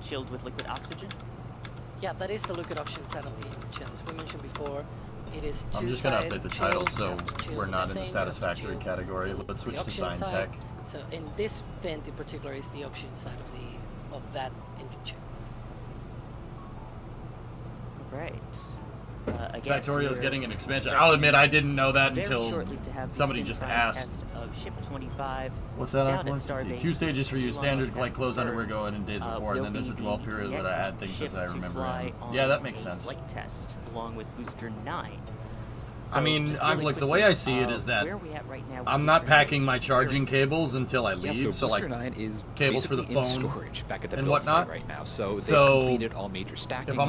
chilled with liquid oxygen? Yeah, that is the liquid oxygen side of the engine. As we mentioned before, it is two-side. I'm just going to update the title so we're not in the methane, satisfactory category. Let's switch to sign tech. So in this vent in particular is the oxygen side of that engine chamber. Right. Factorio's getting an expansion. I'll admit I didn't know that until somebody just asked. Test of Ship 25. What's that down on? at Starbase. 2 stages for you. Standard, like clothes, underwear, go in days before, and then there's a dwell will be period the where I next add things ship as I to remember. fly Yeah, that on makes a sense. Flight test along with Booster 9. I mean, look, the way I see it is that where are we at right now I'm not packing my charging cables until I leave. Yeah, so Booster like 9 is cables for the phone in storage back at the and build whatnot site right now. So they've completed all major stacking. If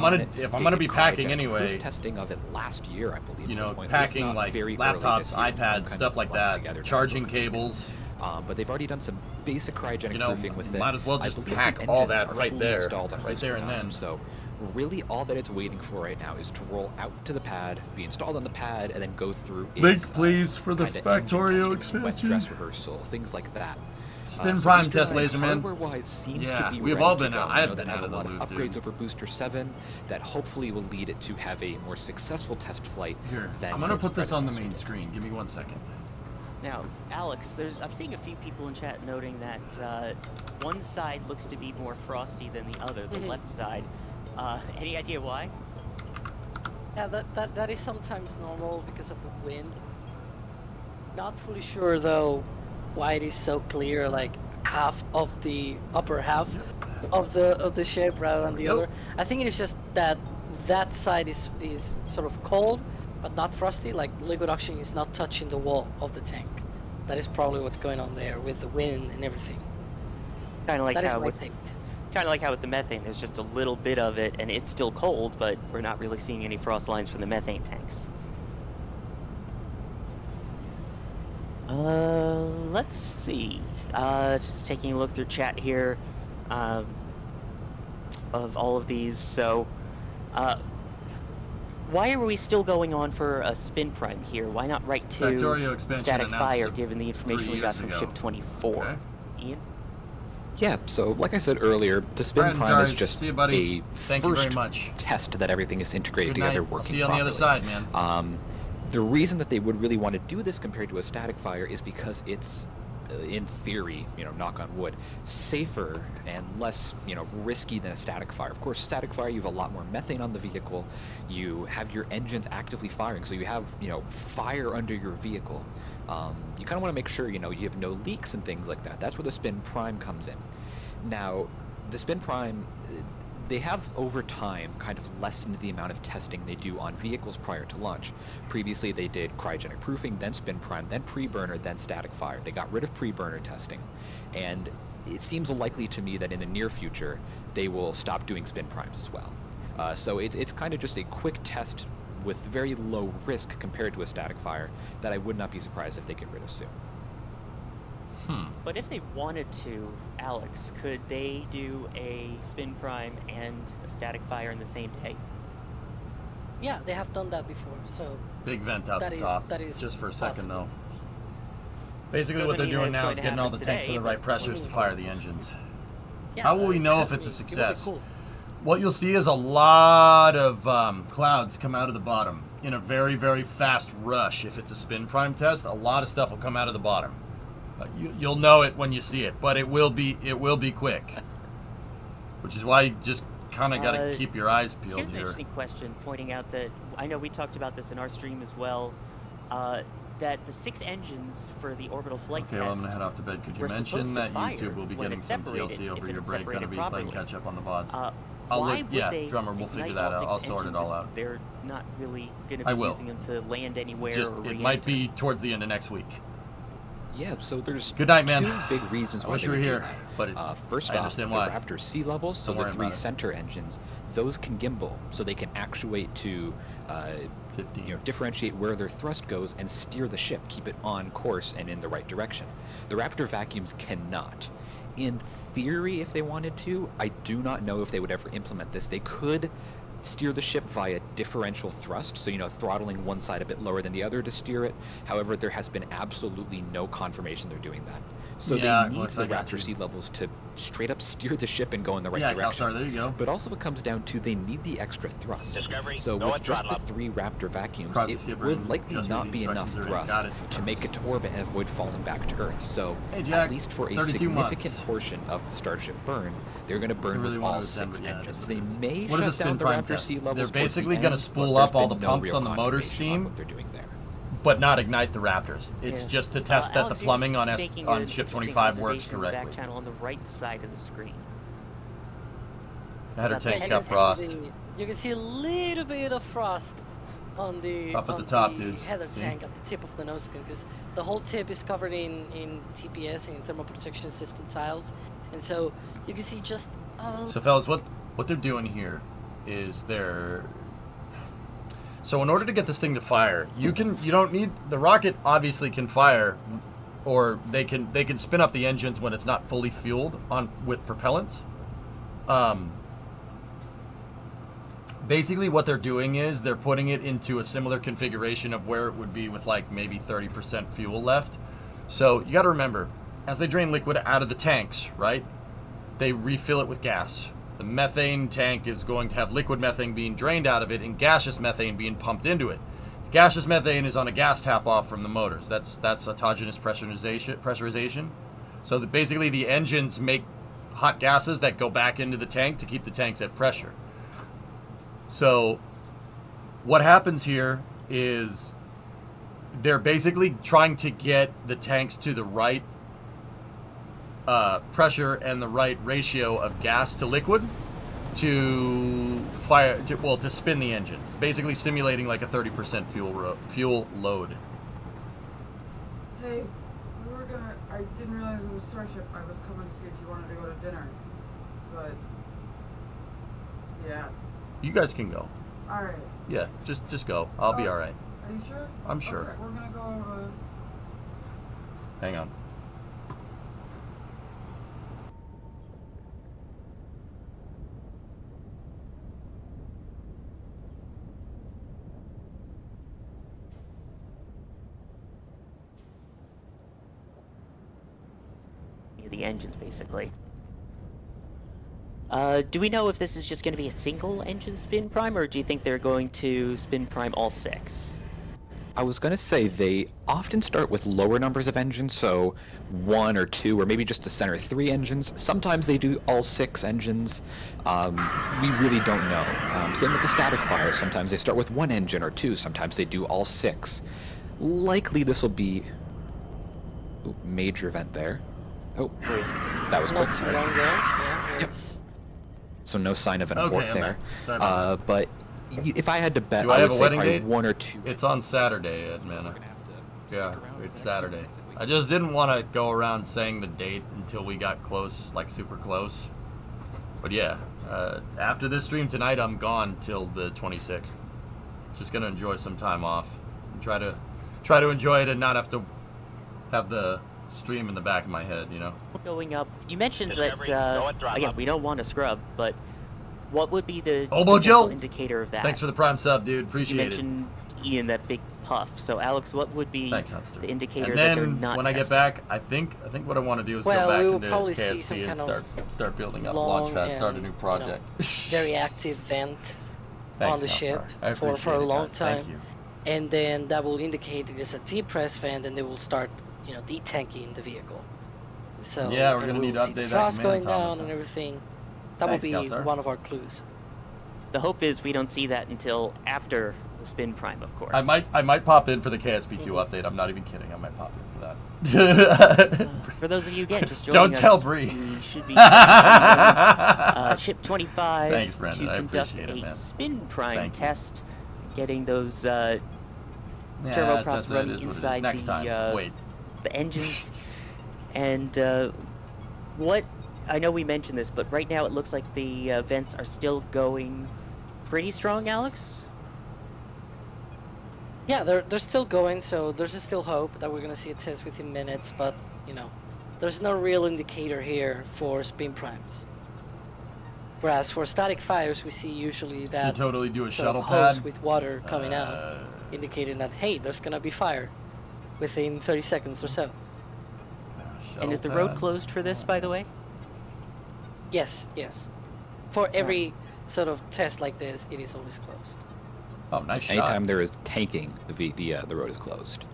I'm gonna be packing anyway, testing of it last year, I believe. You at this know, point, packing like very laptops, iPads, stuff like that, charging cables. But they've already done some basic cryogenic proofing with it. Might as well just pack all that right there, and then. So really all that it's waiting for right now is to roll out to the pad, be installed on the pad, and then go through its, please, for the Factorio expansion. Wet dress rehearsal, things like that. Spin prime test, Laserman. Hardware-wise seems to be we've all been out. I have that been has out a of the lot loop, of upgrades over Booster 7 that hopefully will lead it to have a more successful test flight. Here, than I'm gonna its put this on the main predecessor. screen. Give me 1 second. Now, Alex, I'm seeing a few people in chat noting that one side looks to be more frosty than the other, the left side. Any idea why? Yeah, that is sometimes normal because of the wind. Not fully sure though why it is so clear, like half of the upper half of the shape rather than the other. I think it is just that side is sort of cold but not frosty, like liquid oxygen is not touching the wall of the tank. That is probably what's going on there with the wind and everything. Kind of like that how is my take. Kind of like how with the methane, there's just a little bit of it, and it's still cold, but we're not really seeing any frost lines from the methane tanks. Let's see. Just taking a look through chat here, of all of these. So, why are we still going on for a spin prime here? Why not right to static fire, given the information we got from Ship 24? Okay. Ian? Yeah, so like I said earlier, the spin prime is just a first test that everything is integrated together, working properly. See you on the other side, man. The reason that they would really want to do this compared to a static fire is because it's, in theory, knock on wood, safer and less, risky than a static fire. Of course, static fire, you have a lot more methane on the vehicle. You have your engines actively firing, so you have, fire under your vehicle. You kind of want to make sure, you have no leaks and things like that. That's where the spin prime comes in. Now, the spin prime, they have over time kind of lessened the amount of testing they do on vehicles prior to launch. Previously, they did cryogenic proofing, then spin prime, then pre-burner, then static fire. They got rid of pre-burner testing. And it seems likely to me that in the near future, they will stop doing spin primes as well. So it's kind of just a quick test with very low risk compared to a static fire that I would not be surprised if they get rid of soon. But if they wanted to, Alex, could they do a spin prime and a static fire in the same day? Yeah, they have done that before, so... Big vent out the top, just for a second though. Basically what they're doing now is getting all the tanks to the right pressures to fire the engines. Yeah, how will we know if it's a success? What you'll see is a lot of clouds come out of the bottom in a very, very fast rush. If it's a spin prime test, a lot of stuff will come out of the bottom. You'll know it when you see it, but it will be quick. Which is why you just kind of got to keep your eyes peeled here's here. Here's an interesting question, pointing out that I know we talked about this in our stream as well. That the 6 engines for the orbital flight test. Okay, well, I'm gonna head off to bed. Could you mention that YouTube will be getting some TLC over your break? Gonna be playing catch up on the VODs. I'll look. Yeah, drummer, we'll figure that out. I'll sort it all out. They're not really gonna be using them to land anywhere. It might be towards the end of next week. Yeah, so there's good night, man. 2 big reasons why you were here. But first off, the Raptor sea levels, so the 3 center engines, those can gimbal, so they can actuate to differentiate where their thrust goes and steer the ship, keep it on course and in the right direction. The Raptor vacuums cannot. In theory, if they wanted to, I do not know if they would ever implement this. They could steer the ship via differential thrust, so throttling one side a bit lower than the other to steer it. However, there has been absolutely no confirmation they're doing that. So Yeah, they need Alex, the I got Raptor you. sea levels to straight up steer the ship and go in the right Yeah, direction. Calstar, there you go. But also it comes down to they need the extra thrust. Discovery, So go with and just the throttle up. 3 Raptor vacuums, Cross the it skipper would and likely just not read be the enough instructions already. thrust Got it. to make it to orbit and avoid falling back to Earth. So Hey, Jack, at least for a 32 significant months. portion of the Starship burn, they're going to burn I really with wanted all to send, 6 but yeah, engines. that's They what it is. may What is a shut spin down the prime Raptor test? sea levels They're towards basically the gonna end, spool but up all there's the been no pumps real on the motor confirmation on steam. what they're doing there. But not ignite the Raptors. It's Yeah. just to test that Alex, the you're plumbing just on making on an ship interesting 25 works observation in the correctly. back channel on the right side of the screen. The header Yeah, tanks you got can see frost. You can see a little bit of frost on the Up at the on top, the dudes. header See? tank at the tip of the nose cone, because the whole tip is covered in TPS, in thermal protection system tiles, and so you can see just So fellas, what they're doing here is so in order to get this thing to fire, you don't need the rocket. Obviously can fire, or they can spin up the engines when it's not fully fueled with propellants. Basically what they're doing is they're putting it into a similar configuration of where it would be with like maybe 30% fuel left. So you got to remember, as they drain liquid out of the tanks, right, they refill it with gas. The methane tank is going to have liquid methane being drained out of it and gaseous methane being pumped into it. The gaseous methane is on a gas tap off from the motors. That's autogenous pressurization. So basically the engines make hot gases that go back into the tank to keep the tanks at pressure. So what happens here is they're basically trying to get the tanks to the right pressure and the right ratio of gas to liquid to to spin the engines, basically simulating like a 30% fuel load. Hey, I didn't realize it was Starship. I was coming to see if you wanted to go to dinner. But, yeah. You guys can go. Alright. Yeah, just go. I'll be all right. Are you sure? I'm sure. Okay, we're gonna go, Hang on. The engines, basically. Do we know if this is just going to be a single engine spin prime, or do you think they're going to spin prime all 6? I was going to say they often start with lower numbers of engines, so 1 or 2, or maybe just the center 3 engines. Sometimes they do all 6 engines. We really don't know. Same with the static fire. Sometimes they start with 1 engine or 2. Sometimes they do all 6. Likely this will be... Ooh, major event there. Oh, that was not quick. too Sorry. long ago. Yeah, Yep. it's So no sign of an abort I'm there. back. Sorry about that. But if I had to bet, Do I I have would a say wedding probably date? 1 or 2. It's on Saturday, Edmana. Yeah, it's Saturday. I just didn't want to go around saying the date until we got close, like super close. But yeah, after this stream tonight, I'm gone till the 26th. Just gonna enjoy some time off. And try to enjoy it and not have to have the stream in the back of my head, you know. Going up, you mentioned that, Discovery, go and throttle again, up. we don't want to scrub, but what would be the Obo potential Joe! indicator of that? Thanks for the prime sub, dude. You Appreciate it. mentioned Ian, that big puff. So, Alex, what would be Thanks, Hunster. the indicator And that they're then not when I get testing? back, I think what I want to do is Well, go back we will into probably see some KSP and kind of start building up long Launchpad, start a and, new you know, project. very active vent Thanks, on the Calstar. ship I for a appreciate it, long guys. time. Thank you. And then that will indicate it is a depress vent, and they will start, detanking the vehicle. So Yeah, we're and gonna we need will to see the update that frost command, going Thomas, down and huh? everything. That Thanks, will be Calstar. one of our clues. The hope is we don't see that until after the spin prime, of course. I might pop in for the KSP2 update. I'm not even kidding. I might pop in for that. For those of you again just Don't joining us, tell Bree. we should be ship 25 Thanks, Brandon. to I conduct appreciate it, a man. spin prime Thank you. test, getting those Yeah, turboprops that's it. running It is what it is. inside Next time. Wait. the engines. And what I know we mentioned this, but right now it looks like the vents are still going pretty strong, Alex. Yeah, they're still going, so there's still hope that we're gonna see a test within minutes. But there's no real indicator here for spin primes. Whereas for static fires, we see usually Should that totally do a sort shuttle of hose pad. with water coming out, indicating that hey, there's gonna be fire within 30 seconds or so. And is the road closed for this, by the way? Yes, yes. For every sort of test like this, it is always closed. Oh, nice shot. Anytime there is tanking, the road is closed.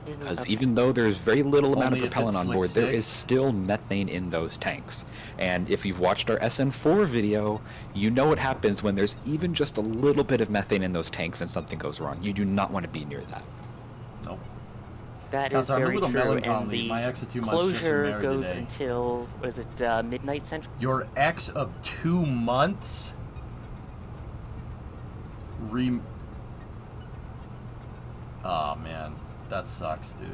Because Okay. even though there's very little amount of Only if propellant it's on Slick board, there 6. is still methane in those tanks. And if you've watched our SN4 video, you know what happens when there's even just a little bit of methane in those tanks and something goes wrong. You do not want to be near that. Nope. That Guys, is I'm a very little true, and melancholy. the My ex of 2 months just closure remarried goes today. until, was it midnight central? Your ex of 2 months? Oh, man. That sucks, dude.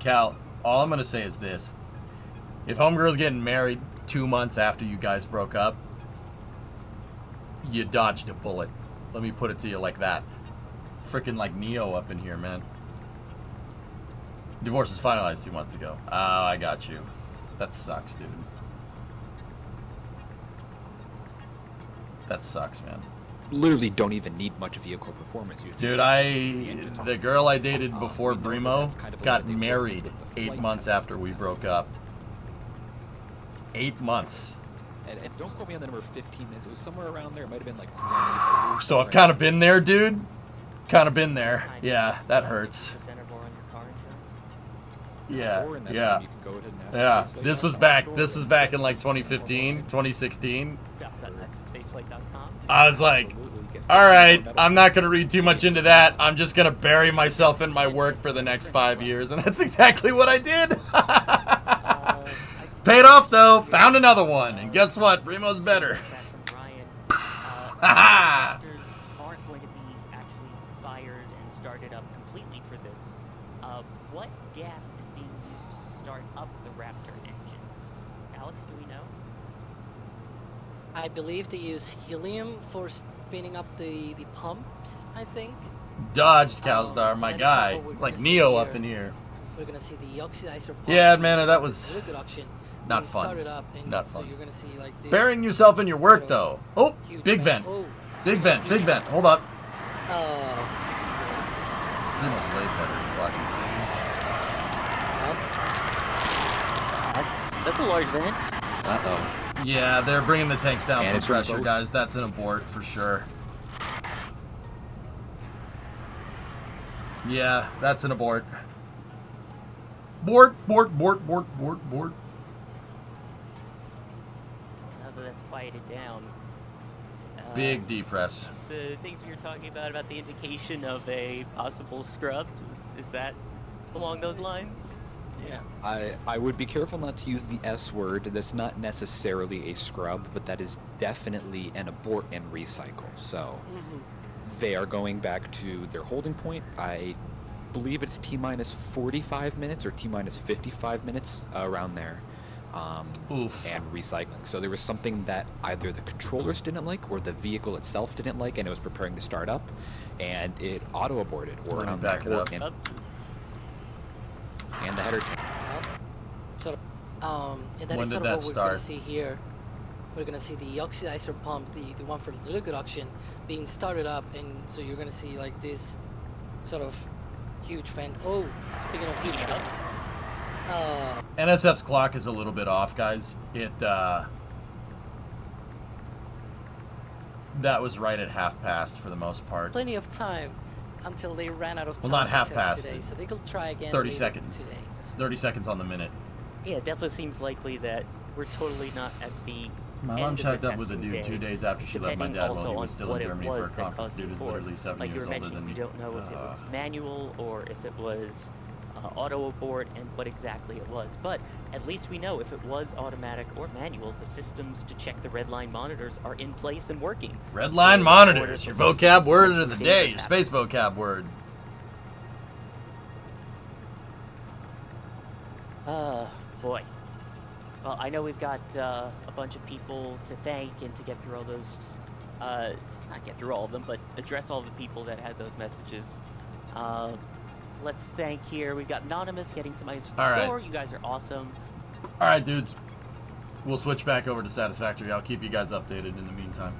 Cal, all I'm going to say is this. If Homegirl's getting married 2 months after you guys broke up, you dodged a bullet. Let me put it to you like that. Freaking like Neo up in here, man. Divorce was finalized 2 months ago. Oh, I got you. That sucks, dude. That sucks, man. Literally don't even need much vehicle performance. You Dude, the girl I dated before Brimo got married 8 months after we broke up. 8 months. And don't quote me on the number 15 minutes. It was somewhere around there. It might have been like 20. So I've kind of been there, dude. Kind of been there. Yeah, that hurts. Percent or more on your car insurance? Yeah, Or in that yeah. time you can go ahead and ask Yeah, SpaceX this was about back. the This store. was back in like 2015, 2016. Spaceflight.com. I was like, Absolutely, get all right, 50 I'm not gonna read too much into that. I'm just gonna bury myself in my work for the next 5 years, and that's exactly what I did. Paid off though. Found another one, and guess what? Brimo's better. Raptors aren't going to be actually fired and started up completely for this. What gas is being used to start up the Raptor engines? Alex, do we know? I believe they use helium for spinning up the pumps, I think. Dodged, Calstar, my that is guy. what we're gonna Like see Neo here. up in here. We're gonna see the oxidizer pump. Yeah, man, that was liquid oxygen not being fun. started up, and Not so fun. you're gonna see like this. Burying yourself in your work, sort though. of Oh, huge big vent. Oh, Big vent, big vent. Hold up. Oh. Brimo's way better than blocking That's a large vent. Uh-oh. Yeah, they're bringing the tanks down And for it's from pressure, both. guys. That's an abort for sure. Yeah, that's an abort. Board. Now that that's quieted down. Big depress. The things we were talking about the indication of a possible scrub, is that along those lines? Yeah. I would be careful not to use the S word. That's not necessarily a scrub, but that is definitely an abort and recycle. So they are going back to their holding point. I believe it's T-minus 45 minutes or T-minus 55 minutes, around there. Oof. And recycling. So there was something that either the controllers didn't like or the vehicle itself didn't like, and it was preparing to start up, and it auto-aborted or Let me on back it up. and the header tank. Sort of, and that When is did sort that of what we're gonna start? see here. We're gonna see the oxidizer pump, the one for the liquid oxygen, being started up, and so you're gonna see like this sort of huge vent. Oh, speaking of huge vents. NSF's clock is a little bit off, guys. That was right at half past for the most part. Plenty of time until they ran out of time. Well, not to half test past. today, so they could try again. 30 later seconds. Today as well. 30 seconds on the minute. Yeah, it definitely seems likely that we're totally not at the My end mom of the checked up with a testing dude day, 2 days after she left my depending dad also while he on was still what in it Germany for a was that conference. caused Dude the is abort. literally 7 Like you years were older mentioning, than you me. don't know if it was manual or if it was auto abort and what exactly it was. But at least we know if it was automatic or manual, the systems to check the red line monitors are in place and working. Red line So, monitors, your in order for vocab word of the things day, that your space happen. vocab word. Boy. Well, I know we've got a bunch of people to thank and to get through all those, not get through all of them, but address all the people that had those messages. Let's thank here. We've got Anonymous getting some items from the All right. store. You guys are awesome. All right, dudes. We'll switch back over to Satisfactory. I'll keep you guys updated in the meantime.